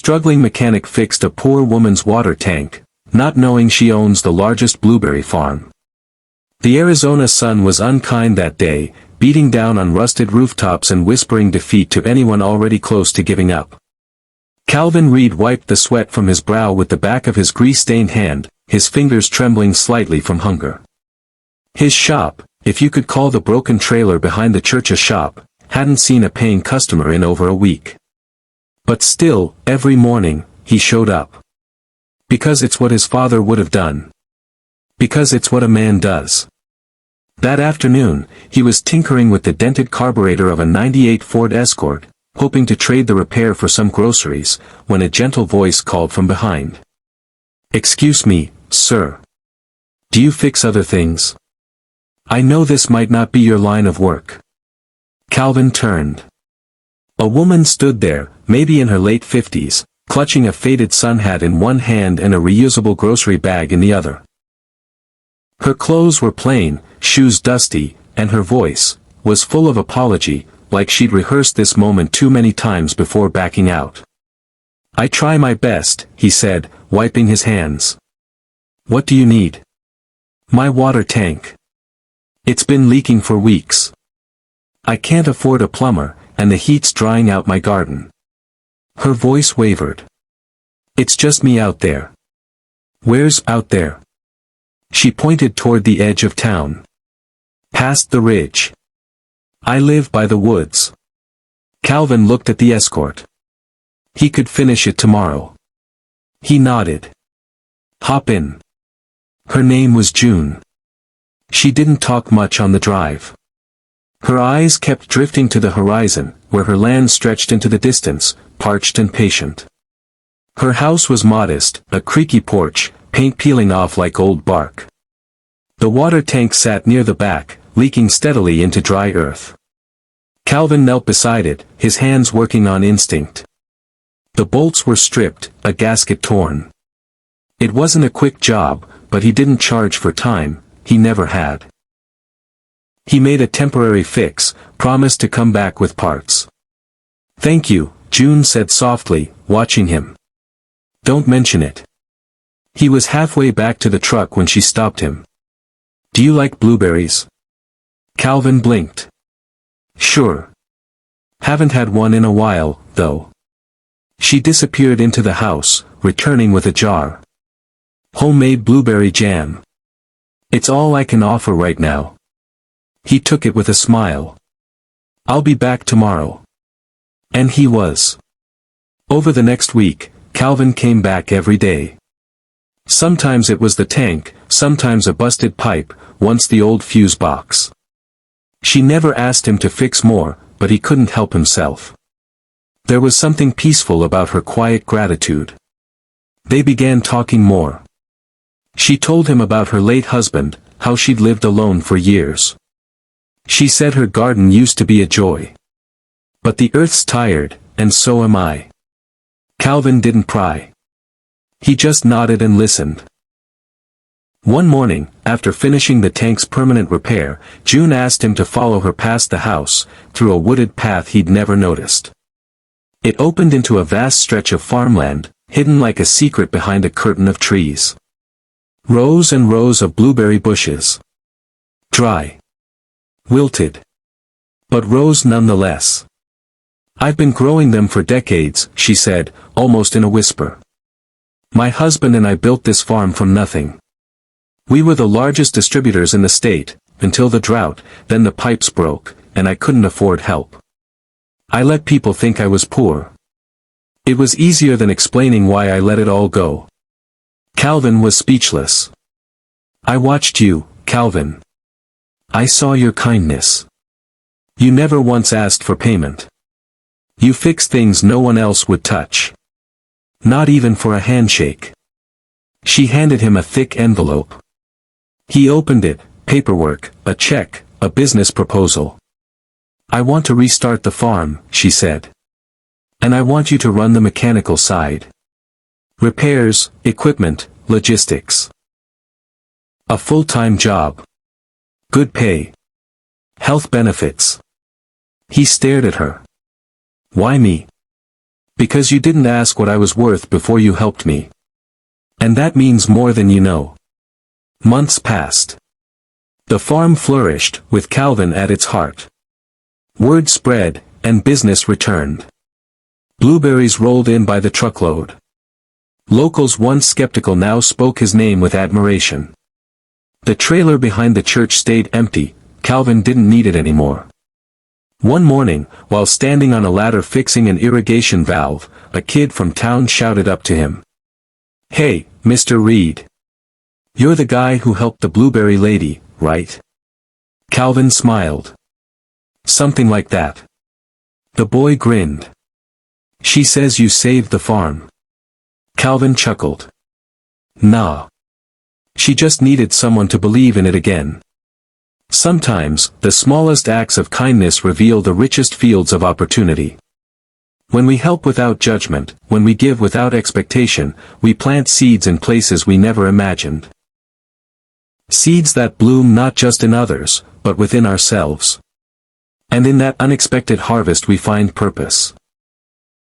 struggling mechanic fixed a poor woman's water tank, not knowing she owns the largest blueberry farm. The Arizona sun was unkind that day, beating down on rusted rooftops and whispering defeat to anyone already close to giving up. Calvin Reed wiped the sweat from his brow with the back of his grease-stained hand, his fingers trembling slightly from hunger. His shop, if you could call the broken trailer behind the church a shop, hadn't seen a paying customer in over a week. But still, every morning, he showed up. Because it's what his father would have done. Because it's what a man does. That afternoon, he was tinkering with the dented carburetor of a '98 Ford Escort, hoping to trade the repair for some groceries, when a gentle voice called from behind. "Excuse me, sir. Do you fix other things? I know this might not be your line of work." Calvin turned. A woman stood there, maybe in her late 50s, clutching a faded sun hat in one hand and a reusable grocery bag in the other. Her clothes were plain, shoes dusty, and her voice was full of apology, like she'd rehearsed this moment too many times before backing out. "I try my best," he said, wiping his hands. "What do you need?" "My water tank. It's been leaking for weeks. I can't afford a plumber, and the heat's drying out my garden." Her voice wavered. "It's just me out there." "Where's out there?" She pointed toward the edge of town. "Past the ridge. I live by the woods." Calvin looked at the Escort. He could finish it tomorrow. He nodded. "Hop in." Her name was June. She didn't talk much on the drive. Her eyes kept drifting to the horizon, where her land stretched into the distance, parched and patient. Her house was modest, a creaky porch, paint peeling off like old bark. The water tank sat near the back, leaking steadily into dry earth. Calvin knelt beside it, his hands working on instinct. The bolts were stripped, a gasket torn. It wasn't a quick job, but he didn't charge for time, he never had. He made a temporary fix, promised to come back with parts. "Thank you," June said softly, watching him. "Don't mention it." He was halfway back to the truck when she stopped him. "Do you like blueberries?" Calvin blinked. "Sure. Haven't had one in a while, though." She disappeared into the house, returning with a jar. "Homemade blueberry jam. It's all I can offer right now." He took it with a smile. "I'll be back tomorrow." And he was. Over the next week, Calvin came back every day. Sometimes it was the tank, sometimes a busted pipe, once the old fuse box. She never asked him to fix more, but he couldn't help himself. There was something peaceful about her quiet gratitude. They began talking more. She told him about her late husband, how she'd lived alone for years. She said her garden used to be a joy. "But the earth's tired, and so am I." Calvin didn't pry. He just nodded and listened. One morning, after finishing the tank's permanent repair, June asked him to follow her past the house, through a wooded path he'd never noticed. It opened into a vast stretch of farmland, hidden like a secret behind a curtain of trees. Rows and rows of blueberry bushes. Dry. Wilted. But rose nonetheless. "I've been growing them for decades," she said, almost in a whisper. "My husband and I built this farm from nothing. We were the largest distributors in the state, until the drought, then the pipes broke, and I couldn't afford help. I let people think I was poor. It was easier than explaining why I let it all go." Calvin was speechless. "I watched you, Calvin. I saw your kindness. You never once asked for payment. You fixed things no one else would touch. Not even for a handshake." She handed him a thick envelope. He opened it, paperwork, a check, a business proposal. "I want to restart the farm," she said. "And I want you to run the mechanical side. Repairs, equipment, logistics. A full-time job. Good pay. Health benefits." He stared at her. "Why me?" Because you didn't ask what I was worth before you helped me. And that means more than you know. Months passed. The farm flourished, with Calvin at its heart. Word spread, and business returned. Blueberries rolled in by the truckload. Locals once skeptical now spoke his name with admiration. The trailer behind the church stayed empty. Calvin didn't need it anymore. One morning, while standing on a ladder fixing an irrigation valve, a kid from town shouted up to him. "Hey, Mr. Reed. You're the guy who helped the blueberry lady, right?" Calvin smiled. "Something like that." The boy grinned. "She says you saved the farm." Calvin chuckled. "Nah. She just needed someone to believe in it again." Sometimes, the smallest acts of kindness reveal the richest fields of opportunity. When we help without judgment, when we give without expectation, we plant seeds in places we never imagined. Seeds that bloom not just in others, but within ourselves. And in that unexpected harvest we find purpose.